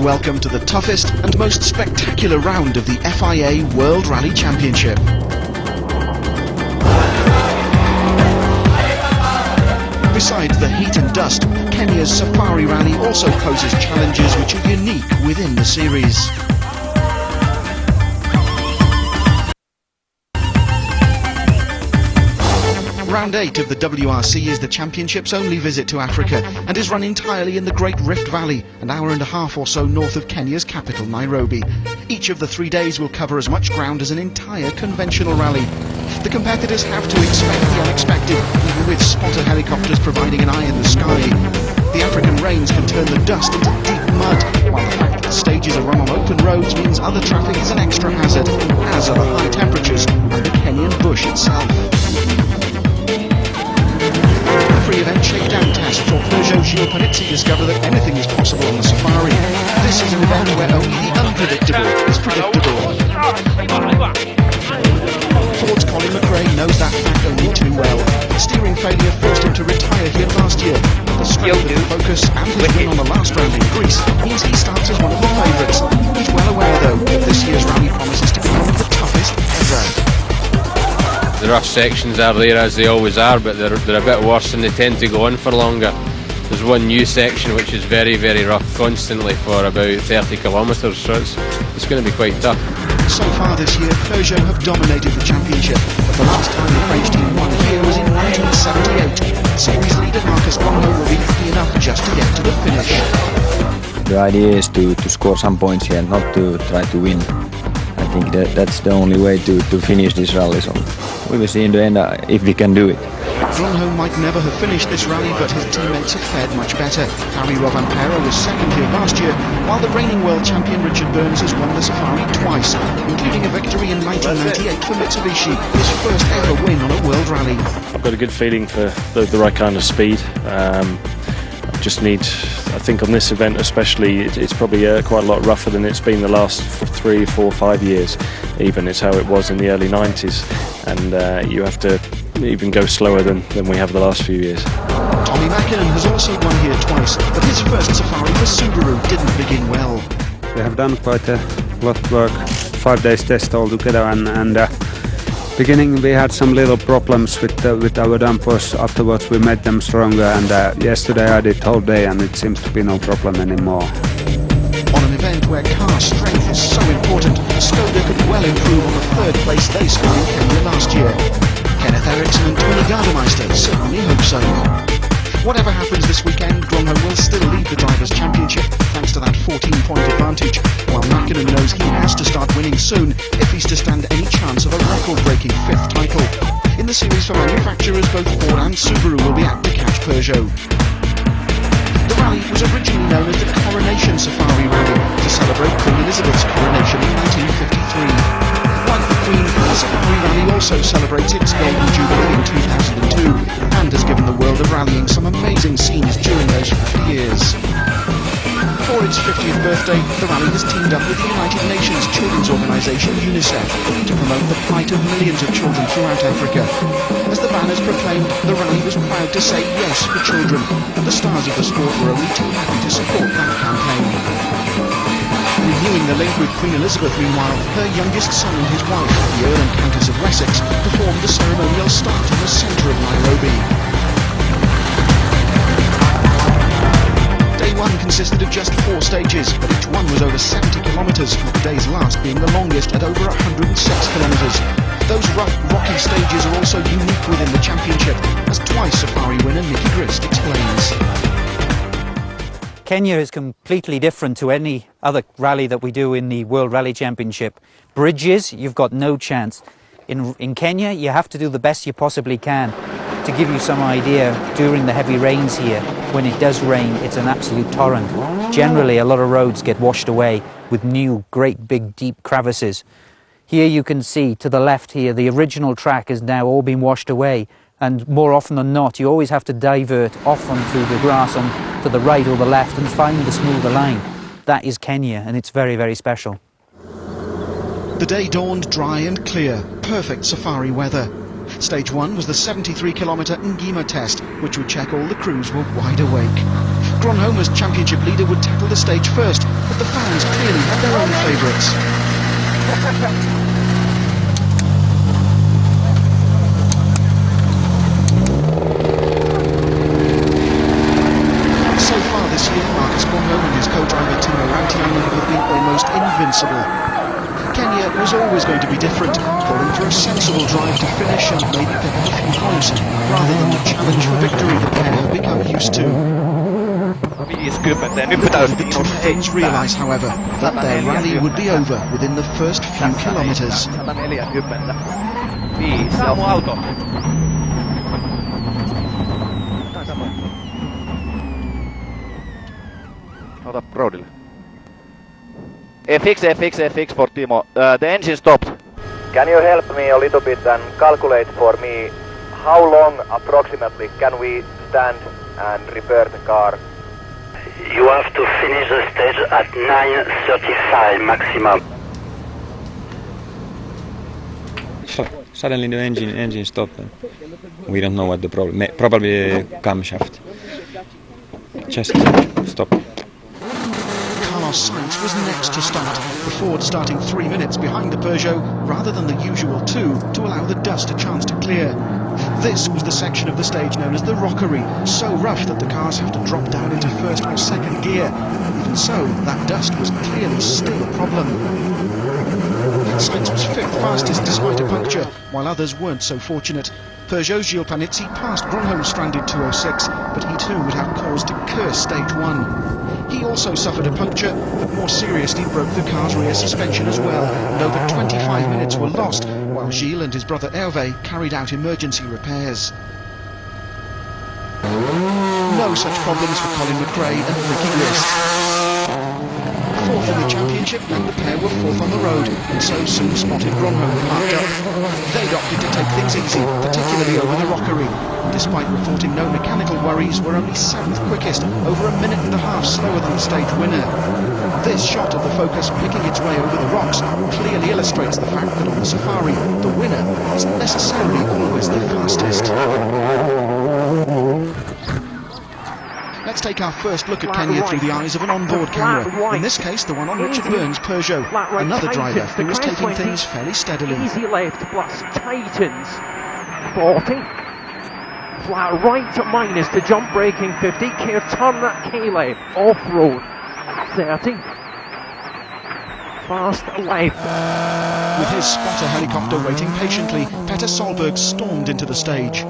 welcome to the toughest and most spectacular round of the FIA World Rally Championship. Besides the heat and dust, Kenya's Safari Rally also poses challenges which are unique within the series. Round 8 of the WRC is the championship's only visit to Africa and is run entirely in the Great Rift Valley, an hour and a half or so north of Kenya's capital, Nairobi. Each of the 3 days will cover as much ground as an entire conventional rally. The competitors have to expect the unexpected, even with spotter helicopters providing an eye in the sky. The African rains can turn the dust into deep mud, while the fact that the stages are run on open roads means other traffic is an extra hazard, as are the high temperatures and the Kenyan bush itself. Pre-event shakedown test for Peugeot Gilles discover that anything is possible on the Safari. This is an event where only the unpredictable is predictable. Ford's Colin McRae knows that fact only too well. Steering failure forced him to retire here last year. The strength of the Focus and his win on the last round in Greece means he starts as one of the favourites. He's well aware though that this year's rally promises to be one of the toughest ever. The rough sections are there as they always are, but they're a bit worse and they tend to go on for longer. There's one new section which is very, very rough constantly for about 30 kilometres, so it's going to be quite tough. So far this year, Peugeot have dominated the championship, but the last time the French team won here was in 1978. Series leader Marcus Grönholm will be happy enough just to get to the finish. The idea is to score some points here, not to try to win. I think that's the only way to finish this rally, so we will see in the end if we can do it. Grönholm might never have finished this rally, but his teammates have fared much better. Harry Rovanperä was second here last year, while the reigning world champion Richard Burns has won the Safari twice, including a victory in 1998 for Mitsubishi, his first ever win on a world rally. I've got a good feeling for the right kind of speed. Just need, I think on this event especially, it's probably quite a lot rougher than it's been the last 3, 4, 5 years even. It's how it was in the early 90s, and you have to even go slower than we have the last few years. Tommy Mäkinen has also won here twice, but his first Safari for Subaru didn't begin well. We have done quite a lot of work, 5 days test altogether, and beginning we had some little problems with our dampers. Afterwards we made them stronger, and yesterday I did whole day and it seems to be no problem anymore. On an event where car strength is so important, Skoda could well improve on the third place they scored in Kenya last year. Kenneth Eriksson and Tony Gardemeister certainly hope so. Whatever happens this weekend, Grönholm will still lead the Drivers' Championship thanks to that 14-point advantage, while Mäkinen knows he has to start winning soon if he's to stand any chance of a record-breaking 5th title. In the series for manufacturers, both Ford and Subaru will be out to catch Peugeot. The rally was originally known as the Coronation Safari Rally to celebrate Queen Elizabeth's coronation in 1953. Like the Queen, the Safari Rally also celebrates its Golden Jubilee in 2002 and has given the world of rallying some amazing scenes during those 50 years. For its 50th birthday, the rally has teamed up with the United Nations children's organisation UNICEF to promote the plight of millions of children throughout Africa. As the banners proclaimed, the rally was proud to say yes for children, and the stars of the sport were only too happy to support that campaign. Renewing the link with Queen Elizabeth, meanwhile, her youngest son and his wife, the Earl and Countess of Wessex, performed the ceremonial start in the centre of Nairobi. Day 1 consisted of just 4 stages, but each one was over 70 kilometres, with the day's last being the longest at over 106 kilometres. Those rough, rocky stages are also unique within the championship, as twice Safari winner Nicky Grist explains. Kenya is completely different to any other rally that we do in the World Rally Championship. Bridges, you've got no chance. In Kenya, you have to do the best you possibly can. To give you some idea, during the heavy rains here, when it does rain, it's an absolute torrent. Generally, a lot of roads get washed away with new, great, big, deep crevices. Here you can see, to the left here, the original track has now all been washed away. And more often than not, you always have to divert off onto the grass on to the right or the left and find the smoother line. That is Kenya, and it's very, very special. The day dawned dry and clear, perfect safari weather. Stage 1 was the 73-kilometre Ngima test, which would check all the crews were wide awake. Grönholm, as championship leader, would tackle the the stage first, but the fans clearly had their own favourites. So far this year, Marcus and his co-driver Timo Rautiainen have been almost invincible. Kenya was always going to be different, calling for a sensible drive to finish and maybe pick up a few points, rather than the challenge for victory the pair have become used to. The two Finns realise, however, that their rally would be over within the first few kilometres. FX for Timo. The engine stopped. Can you help me a little bit and calculate for me how long approximately can we stand and repair the car? You have to finish the stage at 9:35 maximum. Suddenly the engine stopped. We don't know what the problem. Probably camshaft. Just stop. Carlos Sainz was next to start, the Ford starting 3 minutes behind the Peugeot rather than the usual 2 to allow the dust a chance to clear. This was the section of the stage known as the rockery, so rough that the cars have to drop down into first or second gear. Even so, that dust was clearly still a problem. Sainz was 5th fastest despite a puncture, while others weren't so fortunate. Peugeot's Gilles Panizzi passed Grönholm's stranded 206, but he too would have cause to curse stage 1. He also suffered a puncture, but more seriously broke the car's rear suspension as well, and over 25 minutes were lost, while Gilles and his brother Hervé carried out emergency repairs. No such problems for Colin McRae and Ricky List. 4th in the championship meant the pair were 4th on the road, and so soon spotted Grönholm parked up. They'd opted to take things easy, particularly over the rockery. Despite reporting no mechanical worries, were only 7th quickest, over a minute and a half slower than the stage winner. This shot of the Focus picking its way over the rocks clearly illustrates the fact that on the Safari, the winner isn't necessarily always the fastest. Let's take our first look at Kenya through the eyes of an onboard camera. In this case, the one on Richard Burns' Peugeot, another driver who was taking things fairly steadily. Easy left, plus tightens 40. Flat right to minus to jump braking 50. Care turn that K-left, off-road 30. Fast left. With his spotter helicopter waiting patiently, Petter Solberg stormed into the stage.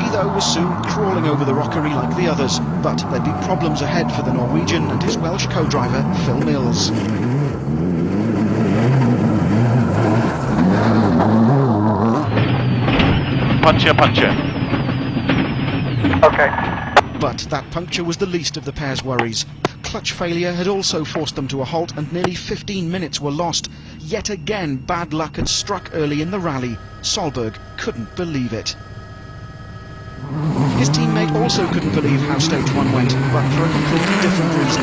He, though, was soon crawling over the rockery like the others, but there'd be problems ahead for the Norwegian and his Welsh co-driver, Phil Mills. Puncture. Okay. But that puncture was the least of the pair's worries. Clutch failure had also forced them to a halt, and nearly 15 minutes were lost. Yet again, bad luck had struck early in the rally. Solberg couldn't believe it. His teammate also couldn't believe how stage 1 went, but for a completely different reason.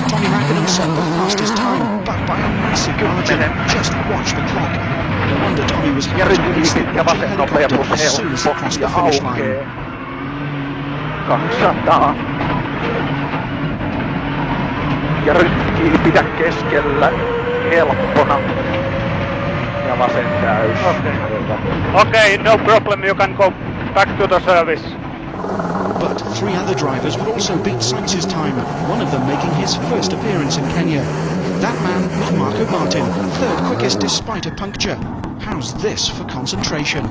Tommy Mackinnon set the fastest time, but by a massive margin. Just watch the clock. No wonder Tommy was happy to release the helicopter as soon as he crossed the finish line. 200. Ja rytkiä pidä keskellä. Helppona. Ja vasen täys. Okay, no problem, you can go back to the service. But 3 other drivers would also beat Sainz's time, one of them making his first appearance in Kenya. That man was Marco Martin, 3rd quickest despite a puncture. How's this for concentration?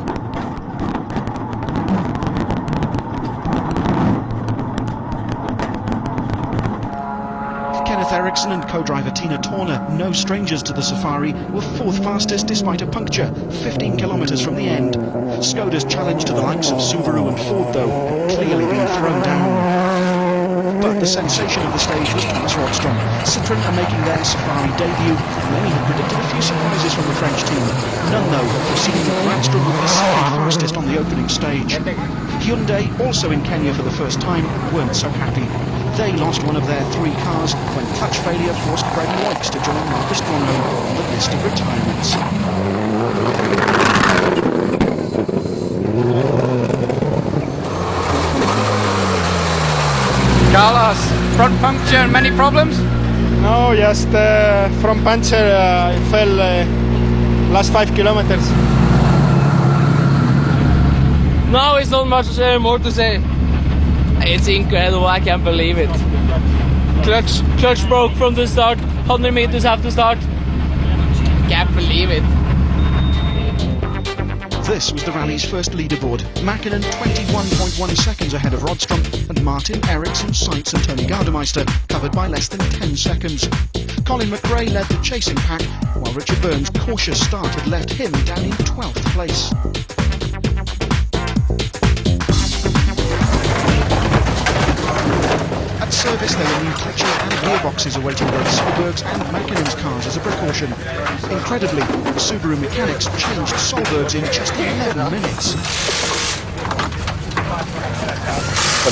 Ericsson and co-driver Tina Torner, no strangers to the Safari, were 4th fastest despite a puncture, 15 kilometres from the end. Skoda's challenge to the likes of Subaru and Ford, though, had clearly been thrown down. But the sensation of the stage was Thomas Rodstrom. Citroën are making their Safari debut, and many had predicted a few surprises from the French team. None, though, had foreseen that Rodstrom would be 2nd fastest on the opening stage. Hyundai, also in Kenya for the first time, weren't so happy. They lost one of their 3 cars when clutch failure forced Fred Moix to join Marcus Grönholm on the list of retirements. Carlos, Front puncture, many problems? No, just front puncture, I fell last 5 kilometers. No, it's not much more to say. It's incredible, I can't believe it. Clutch broke from the start, 100 meters after start. Can't believe it. This was the rally's first leaderboard. Mäkinen 21.1 seconds ahead of Rodstrom, and Martin, Ericsson, Seitz and Tony Gardemeister covered by less than 10 seconds. Colin McRae led the chasing pack, while Richard Burns' cautious start had left him down in 12th place. At service there were new clutches and gearboxes awaiting both Solberg's and Mäkinen's cars as a precaution. Incredibly, the Subaru mechanics changed Solberg's in just 11 minutes.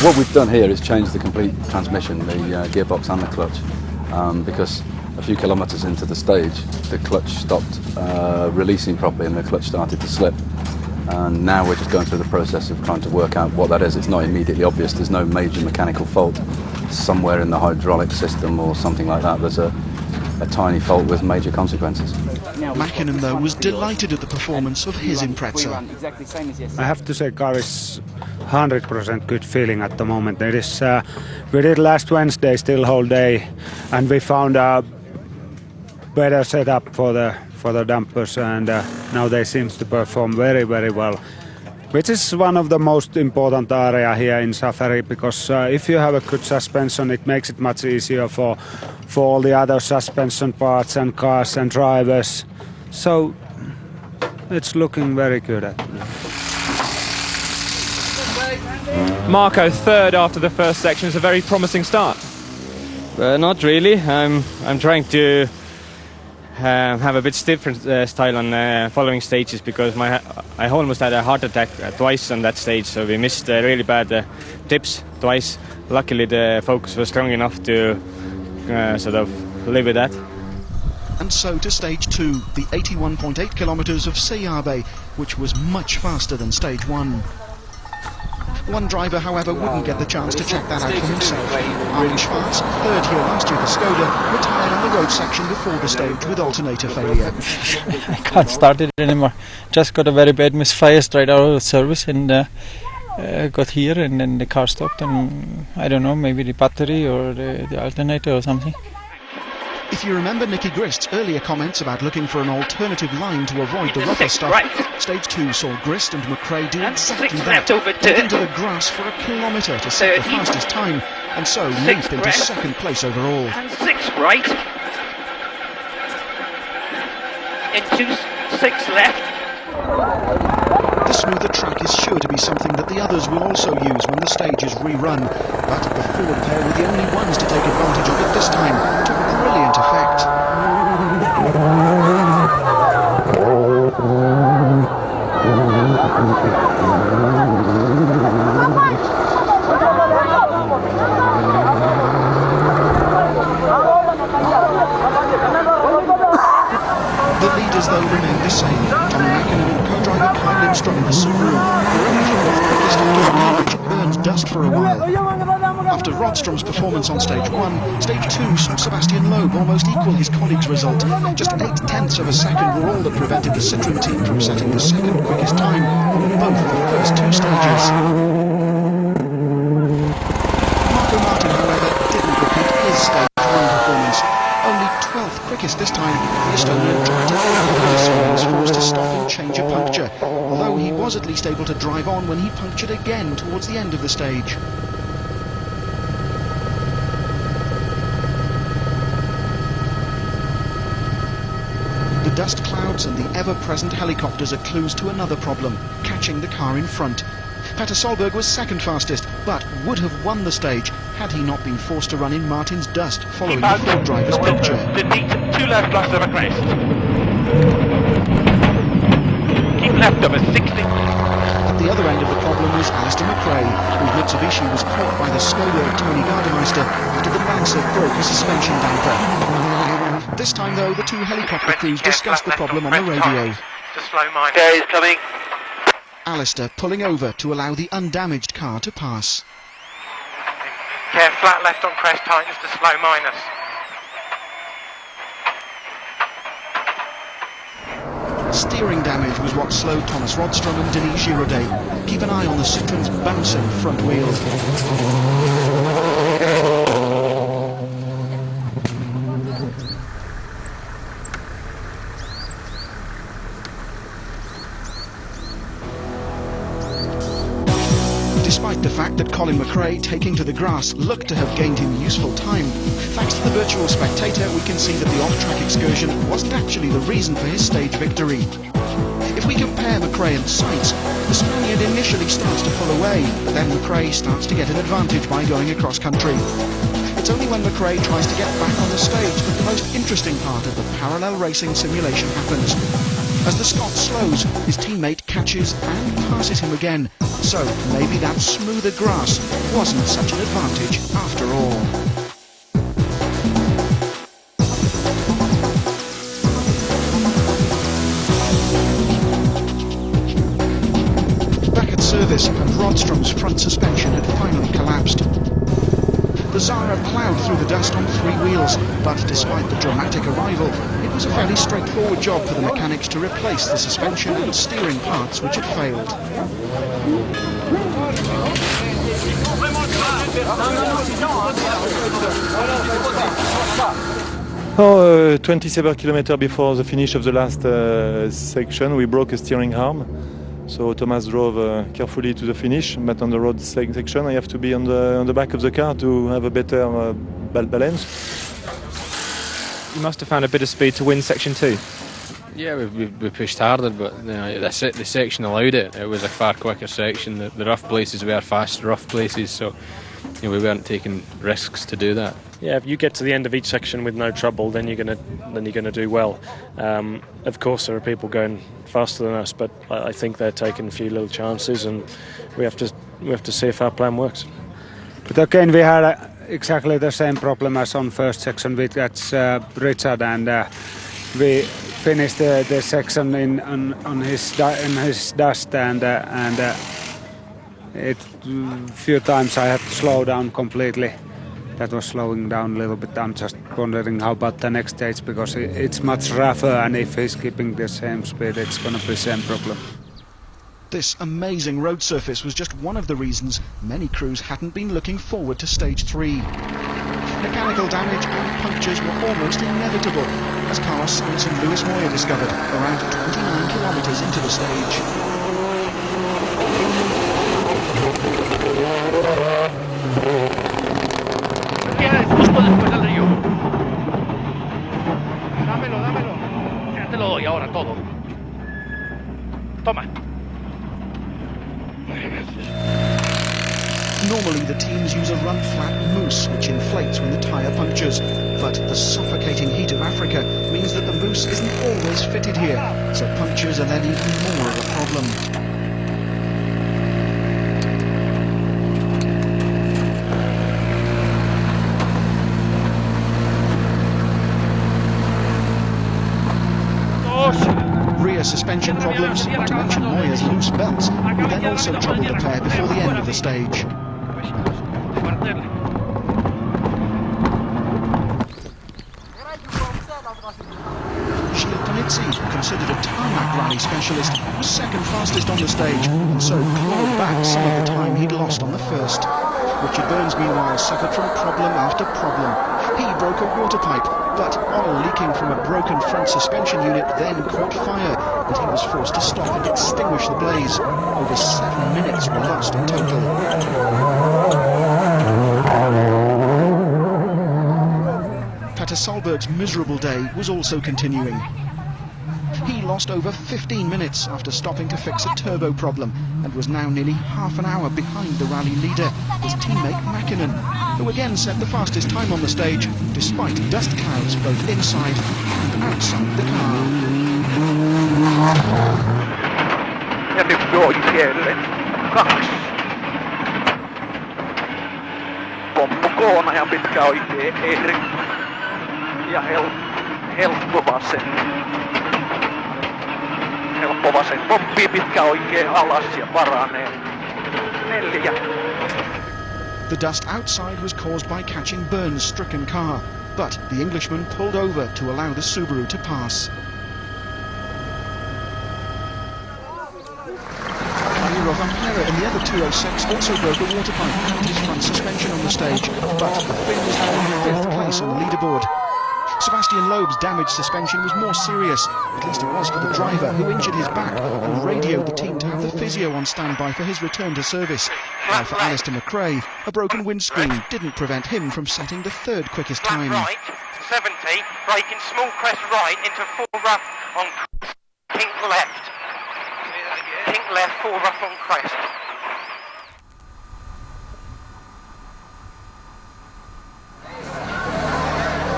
What we've done here is change the complete transmission, the gearbox and the clutch, because a few kilometres into the stage the clutch stopped releasing properly and the clutch started to slip. And now we're just going through the process of trying to work out what that is. It's not immediately obvious, there's no major mechanical fault somewhere in the hydraulic system or something like that. There's a tiny fault with major consequences. Mäkinen, though, was delighted at the performance of his Impreza. I have to say, car is 100% good feeling at the moment. It is. We did last Wednesday still whole day, and we found a better setup for the dampers, and now they seem to perform very, very well. Which is one of the most important area here in Safari, because if you have a good suspension, it makes it much easier for all the other suspension parts and cars and drivers. So it's looking very good at me. Marco, third after the first section is a very promising start. Not really. I'm trying to have a bit different style on following stages, because I almost had a heart attack twice on that stage, so we missed really bad tips twice. Luckily the focus was strong enough to sort of live with that. And so to stage 2, the 81.8 kilometres of Seyabe, which was much faster than stage 1. One driver, however, wouldn't get the chance to check that out for himself. Armin Schwarz, third here last year for Skoda, retired on the road section before the stage with alternator failure. I can't start it anymore. Just got a very bad misfire straight out of the service, and got here, and then the car stopped, and I don't know, maybe the battery or the alternator or something. If you remember Nicky Grist's earlier comments about looking for an alternative line to avoid the rougher stuff, stage 2 saw Grist and McRae do exactly that, get into the grass for a kilometre to set the fastest time, and so leap into second place overall. And 6 right. Into 6 left. The smoother track is sure to be something that the others will also use when the stage is rerun, but the Ford pair were the only ones to take advantage of it this time, to brilliant effect. The leaders, though, remain the same. Tommy Mäkinen and co-driver Kyle Lindstrom in the Subaru were only fourth quickest after Richard Burns' dust for a while. After Rodstrom's performance on stage 1, stage 2 saw Sebastian Loeb almost equal his colleague's result. Just 0.8 of a second were all that prevented the Citroën team from setting the second quickest time on both of the first 2 stages. Marco Martin, however, didn't repeat his stage 1 performance. Only 12th quickest this time, the Estonian tried to and was forced to stop and change a puncture, although he was at least able to drive on when he punctured again towards the end of the stage. The dust clouds and the ever-present helicopters are clues to another problem, catching the car in front. Petter Solberg was second fastest, but would have won the stage had he not been forced to run in Martin's dust following the Ford driver's puncture. Defeat 2 left plus of a crest. Keep left of a 60. At the other end of the problem was Alistair McRae, whose Mitsubishi was caught by the Skoda of Tony Gardemeister after the Lancer broke a suspension damper. This time, though, the 2 helicopter crews discussed the problem on the radio. There is coming. Alistair pulling over to allow the undamaged car to pass. Okay, flat left on crest, tightens to slow minus. Steering damage was what slowed Thomas Rodstrom and Denis Giraudet. Keep an eye on the Citroen's bouncing front wheel. Despite the fact that Colin McRae, taking to the grass, looked to have gained him useful time, thanks to the virtual spectator, we can see that the off-track excursion wasn't actually the reason for his stage victory. If we compare McRae and Sainz, the Spaniard initially starts to pull away, but then McRae starts to get an advantage by going across country. It's only when McRae tries to get back on the stage that the most interesting part of the parallel racing simulation happens. As the Scot slows, his teammate catches and passes him again. So maybe that smoother grass wasn't such an advantage after all. Back at service, and Rodstrom's front suspension had finally collapsed. The Zara ploughed through the dust on three wheels, but despite the dramatic arrival, it was a fairly straightforward job for the mechanics to replace the suspension and steering parts which had failed. Oh, 27 kilometers before the finish of the last section, we broke a steering arm. So Thomas drove carefully to the finish, but on the road section I have to be on the back of the car to have a better balance. You must have found a bit of speed to win section 2. Yeah, we pushed harder, but you know, the section allowed it. It was a far quicker section. The rough places were fast rough places, so you know, we weren't taking risks to do that. Yeah, if you get to the end of each section with no trouble, then you're gonna do well. Of course, there are people going faster than us, but I think they're taking a few little chances, and we have to see if our plan works. But again, we had exactly the same problem as on first section with Richard, and we finished the section on his dust, and it few times I had to slow down completely. That was slowing down a little bit. I'm just wondering how about the next stage, because it's much rougher, and if he's keeping the same speed, it's going to be the same problem. This amazing road surface was just one of the reasons many crews hadn't been looking forward to stage 3. Mechanical damage and punctures were almost inevitable, as Carlos Sainz and Luis Moya discovered around 29 kilometers into the stage. Justo después del río. Dámelo. Ya te lo doy ahora todo. Toma. Normally the teams use a run-flat mousse which inflates when the tyre punctures, but the suffocating heat of Africa means that the mousse isn't always fitted here, so punctures are then even more of a problem. Rear suspension problems, not to mention Moya's loose belts, who then also troubled the pair before the end of the stage. Considered a tarmac rally specialist, was second fastest on the stage, and so clawed back some of the time he'd lost on the first. Richard Burns, meanwhile, suffered from problem after problem. He broke a water pipe, but oil leaking from a broken front suspension unit then caught fire, and he was forced to stop and extinguish the blaze. Over 7 minutes were lost in total. Peter Solberg's miserable day was also continuing. He lost over 15 minutes after stopping to fix a turbo problem, and was now nearly half an hour behind the rally leader, his teammate Mäkinen, who again set the fastest time on the stage, despite dust clouds both inside and outside the car. Ja nyt Doijelle 2. Pomppu koona ja pitkä oikee eri. Ja helppo vasen. Helppo vasen pomppii pitkä oikee alas ja paranee. 4. The dust outside was caused by catching Byrne's stricken car, but the Englishman pulled over to allow the Subaru to pass. And the other 206 also broke a water pipe and his front suspension on the stage, but the Finn was now in 5th place on the leaderboard. Sebastian Loeb's damaged suspension was more serious, at least it was for the driver, who injured his back and radioed the team to have the physio on standby for his return to service. While for Alistair McRae, a broken windscreen didn't prevent him from setting the 3rd quickest time. Right, 70, braking small crest right into full rough on pink left. Pink left, full rough on crest.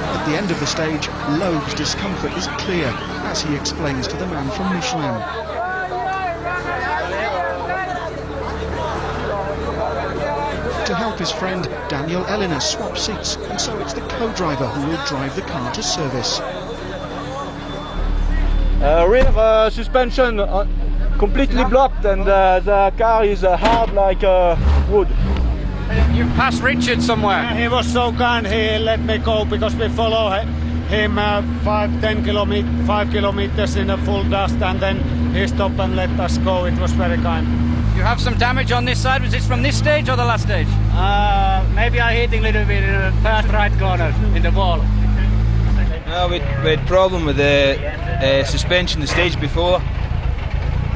At the end of the stage, Loeb's discomfort is clear, as he explains to the man from Michelin. To help his friend, Daniel Elena swaps seats, and so it's the co-driver who will drive the car to service. Rear suspension completely blocked, and the car is hard like wood. You've passed Richard somewhere. Yeah, he was so kind, he let me go because we follow him 5 kilometers in a full dust, and then he stopped and let us go. It was very kind. You have some damage on this side. Was this from this stage or the last stage? Maybe I'm hitting a little bit in the first right corner in the wall. No, we had a problem with the suspension the stage before.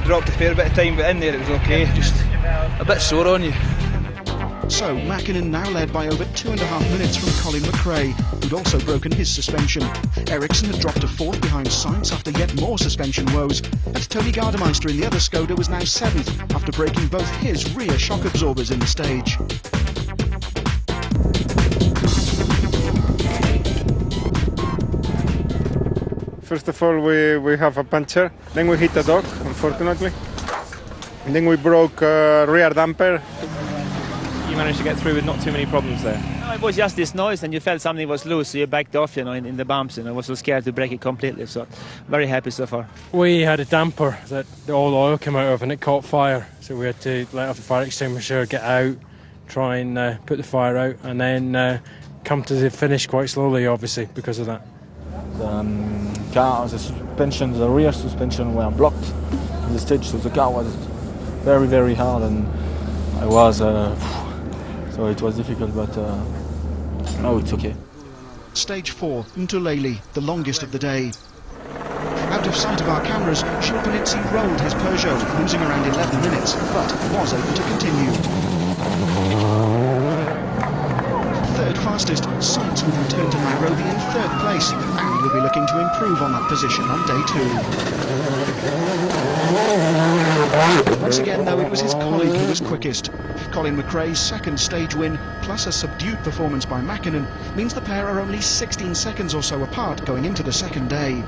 Dropped a fair bit of time, but in there it was okay. Just a bit sore on you. So, Mäkinen now led by over 2.5 minutes from Colin McRae, who'd also broken his suspension. Ericsson had dropped to 4th behind Sainz after yet more suspension woes, and Tony Gardemeister in the other Skoda was now 7th after breaking both his rear shock absorbers in the stage. First of all, we have a puncture, then we hit a dog, unfortunately, and then we broke rear damper. You managed to get through with not too many problems there. No, it was just this noise, and you felt something was loose, so you backed off, in the bumps, and I was so scared to break it completely. So, very happy so far. We had a damper that all the oil came out of, and it caught fire. So we had to let off the fire extinguisher, get out, try and put the fire out, and then come to the finish quite slowly, obviously, because of that. The suspension, the rear suspension were blocked in the stage, so the car was very, very hard, and I was, so it was difficult, but no, it's okay. Stage 4, Ntulele, the longest of the day. Out of sight of our cameras, Gilles Panizzi rolled his Peugeot, losing around 11 minutes, but was able to continue. 3rd fastest, Sainz would return to Nairobi in 3rd place, and will be looking to improve on that position on day 2. Once again, though, it was his colleague who was quickest. Colin McRae's 2nd stage win, plus a subdued performance by Mäkinen, means the pair are only 16 seconds or so apart going into the 2nd day.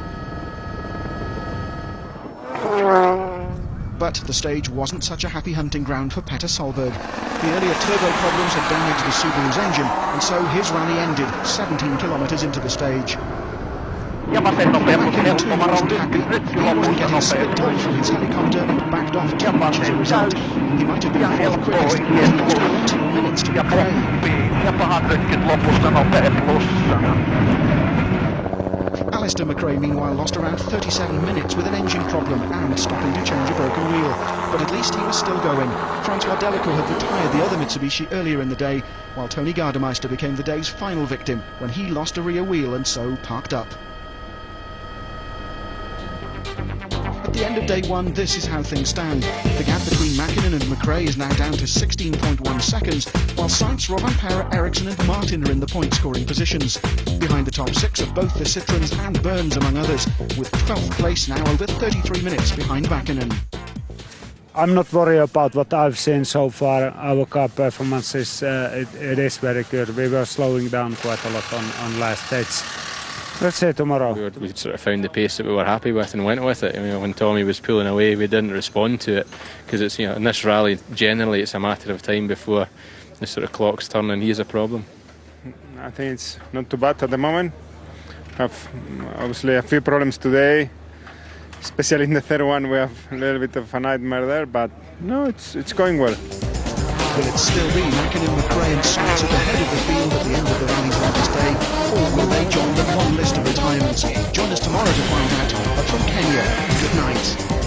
But the stage wasn't such a happy hunting ground for Petter Solberg. The earlier turbo problems had damaged the Subaru's engine, and so his rally ended 17 kilometres into the stage. Mäkinen too wasn't happy. He wasn't getting spit time from his helicopter and backed off too much as a result. He might have been 4th quickest, but he lost around 2 minutes to McRae. Alistair McRae, meanwhile, lost around 37 minutes with an engine problem and stopping to change a broken wheel. But at least he was still going. Francois Delacour had retired the other Mitsubishi earlier in the day, while Tony Gardemeister became the day's final victim when he lost a rear wheel and so parked up. At the end of day 1, this is how things stand. The gap between Mäkinen and McRae is now down to 16.1 seconds, while Sainz, Rovanperä, Ericsson and Martin are in the point-scoring positions. Behind the top 6 are both the Citroens and Byrnes, among others, with 12th place now over 33 minutes behind Mäkinen. I'm not worried about what I've seen so far. Our car performance is it is very good. We were slowing down quite a lot on last stage. Let's see tomorrow. We sort of found the pace that we were happy with and went with it. When Tommy was pulling away, we didn't respond to it because it's in this rally generally it's a matter of time before the sort of clocks turn, and he's a problem. I think it's not too bad at the moment. Have obviously a few problems today, especially in the 3rd one. We have a little bit of a nightmare there, but no, it's going well. Will it still be Mackinnon, McRae and Smuts at the head of the field at the end of the rally's last day, or will they join the long list of retirements? Join us tomorrow to find out. But from Kenya, good night.